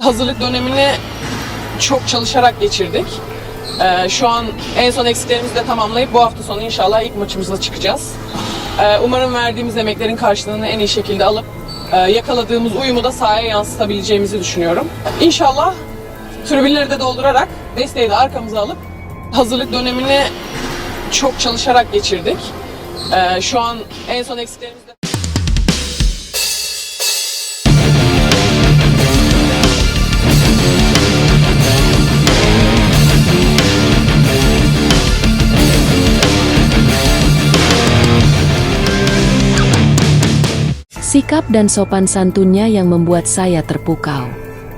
Hazırlık dönemini çok çalışarak geçirdik. Şu an en son eksiklerimizi de tamamlayıp bu hafta sonu inşallah ilk maçımıza çıkacağız. Umarım verdiğimiz emeklerin karşılığını en iyi şekilde alıp yakaladığımız uyumu da sahaya yansıtabileceğimizi düşünüyorum. İnşallah tribünleri de doldurarak desteği de arkamıza alıp hazırlık dönemini çok çalışarak geçirdik. Şu an en son eksiklerimizi de... Sikap dan sopan santunnya yang membuat saya terpukau.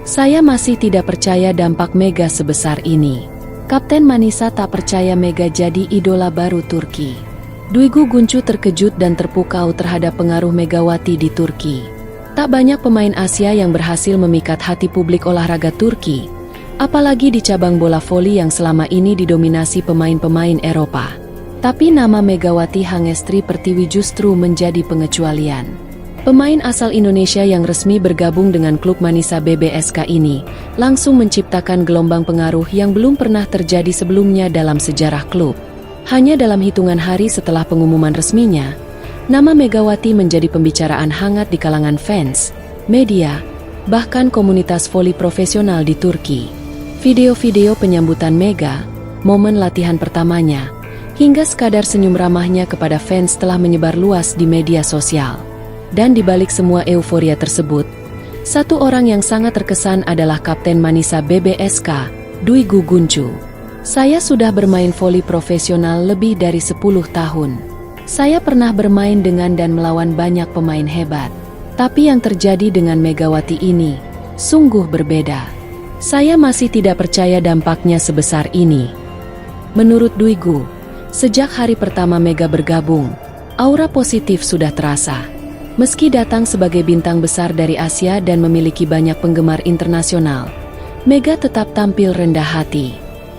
Saya masih tidak percaya dampak Mega sebesar ini. Kapten Manisa tak percaya Mega jadi idola baru Turki. Duygu Guncu terkejut dan terpukau terhadap pengaruh Megawati di Turki. Tak banyak pemain Asia yang berhasil memikat hati publik olahraga Turki, apalagi di cabang bola voli yang selama ini didominasi pemain-pemain Eropa. Tapi nama Megawati Hangestri Pertiwi justru menjadi pengecualian. Pemain asal Indonesia yang resmi bergabung dengan klub Manisa BBSK ini langsung menciptakan gelombang pengaruh yang belum pernah terjadi sebelumnya dalam sejarah klub. Hanya dalam hitungan hari setelah pengumuman resminya, nama Megawati menjadi pembicaraan hangat di kalangan fans, media, bahkan komunitas voli profesional di Turki. Video-video penyambutan Mega, momen latihan pertamanya, hingga sekadar senyum ramahnya kepada fans telah menyebar luas di media sosial. Dan di balik semua euforia tersebut, satu orang yang sangat terkesan adalah Kapten Manisa BBSK, Duygu Guncu. Saya sudah bermain voli profesional lebih dari 10 tahun. Saya pernah bermain dengan dan melawan banyak pemain hebat. Tapi yang terjadi dengan Megawati ini, sungguh berbeda. Saya masih tidak percaya dampaknya sebesar ini. Menurut Duygu, sejak hari pertama Mega bergabung, aura positif sudah terasa. Meski datang sebagai bintang besar dari Asia dan memiliki banyak penggemar internasional, Mega tetap tampil rendah hati.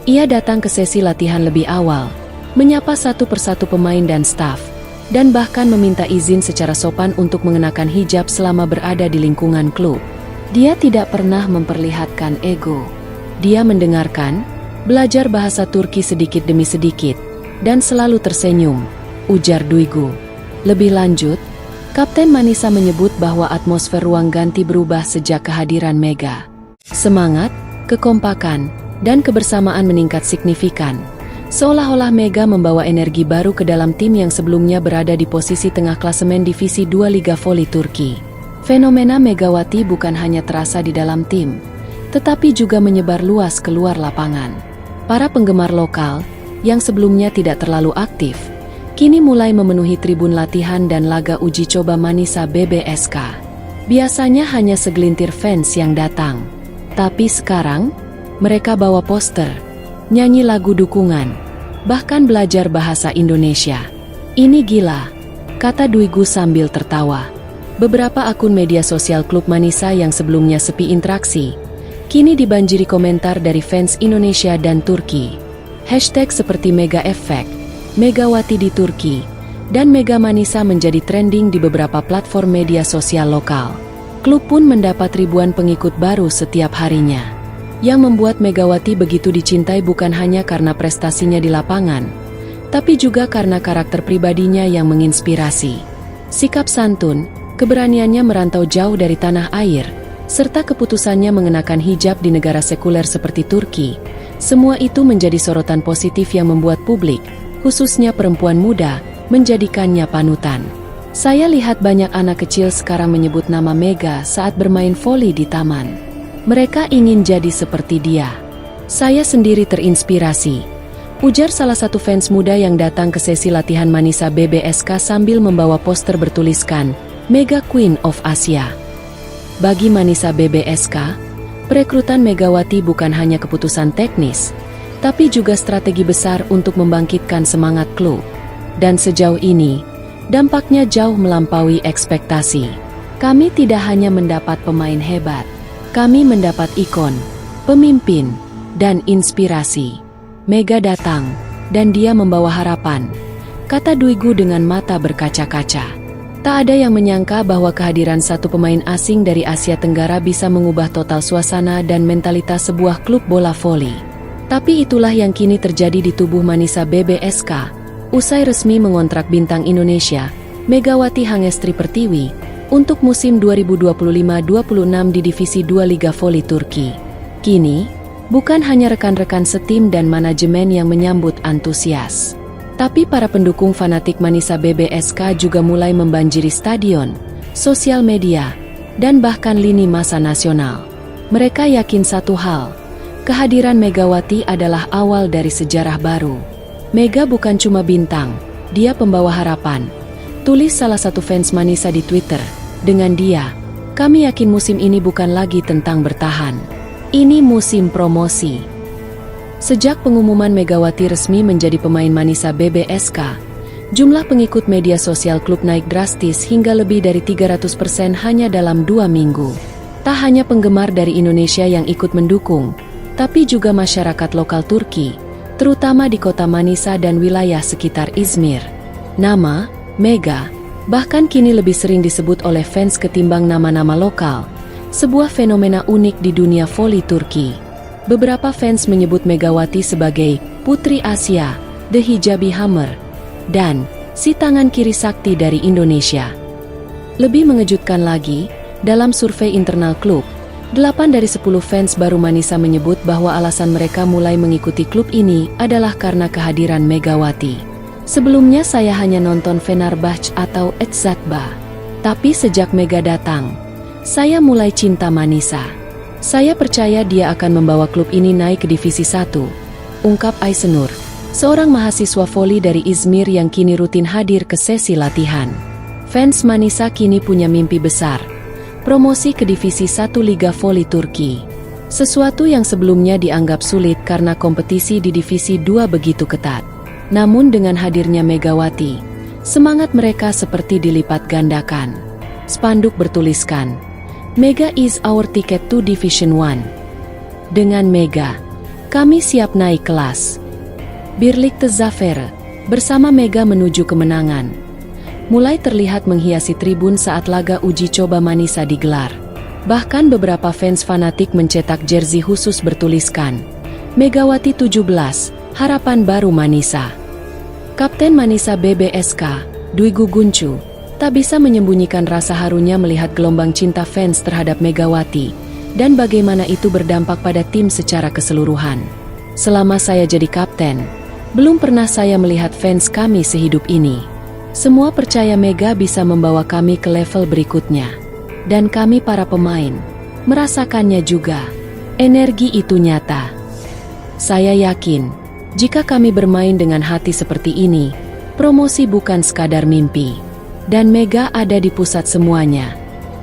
Ia datang ke sesi latihan lebih awal, menyapa satu persatu pemain dan staf, dan bahkan meminta izin secara sopan untuk mengenakan hijab selama berada di lingkungan klub. Dia tidak pernah memperlihatkan ego. Dia mendengarkan, belajar bahasa Turki sedikit demi sedikit, dan selalu tersenyum, ujar Duygu. Lebih lanjut, Kapten Manisa menyebut bahwa atmosfer ruang ganti berubah sejak kehadiran Mega. Semangat, kekompakan, dan kebersamaan meningkat signifikan. Seolah-olah Mega membawa energi baru ke dalam tim yang sebelumnya berada di posisi tengah klasemen Divisi 2 Liga Voli Turki. Fenomena Megawati bukan hanya terasa di dalam tim, tetapi juga menyebar luas keluar lapangan. Para penggemar lokal, yang sebelumnya tidak terlalu aktif, kini mulai memenuhi tribun latihan dan laga uji coba Manisa BBSK. Biasanya hanya segelintir fans yang datang. Tapi sekarang, mereka bawa poster, nyanyi lagu dukungan, bahkan belajar bahasa Indonesia. Ini gila, kata Duygu sambil tertawa. Beberapa akun media sosial klub Manisa yang sebelumnya sepi interaksi, kini dibanjiri komentar dari fans Indonesia dan Turki. Hashtag seperti Mega Effect, Megawati di Turki, dan Mega Manisa menjadi trending di beberapa platform media sosial lokal. Klub pun mendapat ribuan pengikut baru setiap harinya. Yang membuat Megawati begitu dicintai bukan hanya karena prestasinya di lapangan, tapi juga karena karakter pribadinya yang menginspirasi. Sikap santun, keberaniannya merantau jauh dari tanah air, serta keputusannya mengenakan hijab di negara sekuler seperti Turki, semua itu menjadi sorotan positif yang membuat publik, khususnya perempuan muda, menjadikannya panutan. Saya lihat banyak anak kecil sekarang menyebut nama Mega saat bermain voli di taman. Mereka ingin jadi seperti dia. Saya sendiri terinspirasi, ujar salah satu fans muda yang datang ke sesi latihan Manisa BBSK sambil membawa poster bertuliskan, Mega Queen of Asia. Bagi Manisa BBSK, perekrutan Megawati bukan hanya keputusan teknis, tapi juga strategi besar untuk membangkitkan semangat klub. Dan sejauh ini, dampaknya jauh melampaui ekspektasi. Kami tidak hanya mendapat pemain hebat, kami mendapat ikon, pemimpin, dan inspirasi. Mega datang, dan dia membawa harapan, kata Duygu dengan mata berkaca-kaca. Tak ada yang menyangka bahwa kehadiran satu pemain asing dari Asia Tenggara bisa mengubah total suasana dan mentalitas sebuah klub bola voli. Tapi itulah yang kini terjadi di tubuh Manisa BBSK, usai resmi mengontrak bintang Indonesia, Megawati Hangestri Pertiwi, untuk musim 2025-26 di Divisi 2 Liga Voli Turki. Kini, bukan hanya rekan-rekan setim dan manajemen yang menyambut antusias, tapi para pendukung fanatik Manisa BBSK juga mulai membanjiri stadion, sosial media, dan bahkan lini masa nasional. Mereka yakin satu hal, kehadiran Megawati adalah awal dari sejarah baru. Mega bukan cuma bintang, dia pembawa harapan. Tulis salah satu fans Manisa di Twitter, dengan dia, kami yakin musim ini bukan lagi tentang bertahan. Ini musim promosi. Sejak pengumuman Megawati resmi menjadi pemain Manisa BBSK, jumlah pengikut media sosial klub naik drastis hingga lebih dari 300% hanya dalam 2 minggu. Tak hanya penggemar dari Indonesia yang ikut mendukung, tapi juga masyarakat lokal Turki, terutama di kota Manisa dan wilayah sekitar Izmir. Nama, Mega, bahkan kini lebih sering disebut oleh fans ketimbang nama-nama lokal, sebuah fenomena unik di dunia voli Turki. Beberapa fans menyebut Megawati sebagai Putri Asia, The Hijabi Hammer, dan si tangan kiri sakti dari Indonesia. Lebih mengejutkan lagi, dalam survei internal klub, 8 dari 10 fans baru Manisa menyebut bahwa alasan mereka mulai mengikuti klub ini adalah karena kehadiran Megawati. Sebelumnya saya hanya nonton Fenerbahce atau Edzakba. Tapi sejak Mega datang, saya mulai cinta Manisa. Saya percaya dia akan membawa klub ini naik ke Divisi 1, ungkap Aysenur, seorang mahasiswa voli dari Izmir yang kini rutin hadir ke sesi latihan. Fans Manisa kini punya mimpi besar, promosi ke Divisi 1 Liga Voli Turki. Sesuatu yang sebelumnya dianggap sulit karena kompetisi di Divisi 2 begitu ketat. Namun dengan hadirnya Megawati, semangat mereka seperti dilipat gandakan. Spanduk bertuliskan, Mega is our ticket to Division 1. Dengan Mega, kami siap naik kelas. Birlikte Zafer, bersama Mega menuju kemenangan. Mulai terlihat menghiasi tribun saat laga uji coba Manisa digelar. Bahkan beberapa fans fanatik mencetak jersey khusus bertuliskan, Megawati 17, harapan baru Manisa. Kapten Manisa BBSK, Dwi Guguncu, tak bisa menyembunyikan rasa harunya melihat gelombang cinta fans terhadap Megawati, dan bagaimana itu berdampak pada tim secara keseluruhan. Selama saya jadi kapten, belum pernah saya melihat fans kami sehidup ini. Semua percaya Mega bisa membawa kami ke level berikutnya. Dan kami para pemain, merasakannya juga. Energi itu nyata. Saya yakin, jika kami bermain dengan hati seperti ini, promosi bukan sekadar mimpi. Dan Mega ada di pusat semuanya.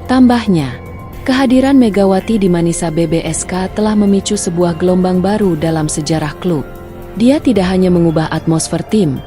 Tambahnya, kehadiran Megawati di Manisa BBSK telah memicu sebuah gelombang baru dalam sejarah klub. Dia tidak hanya mengubah atmosfer tim,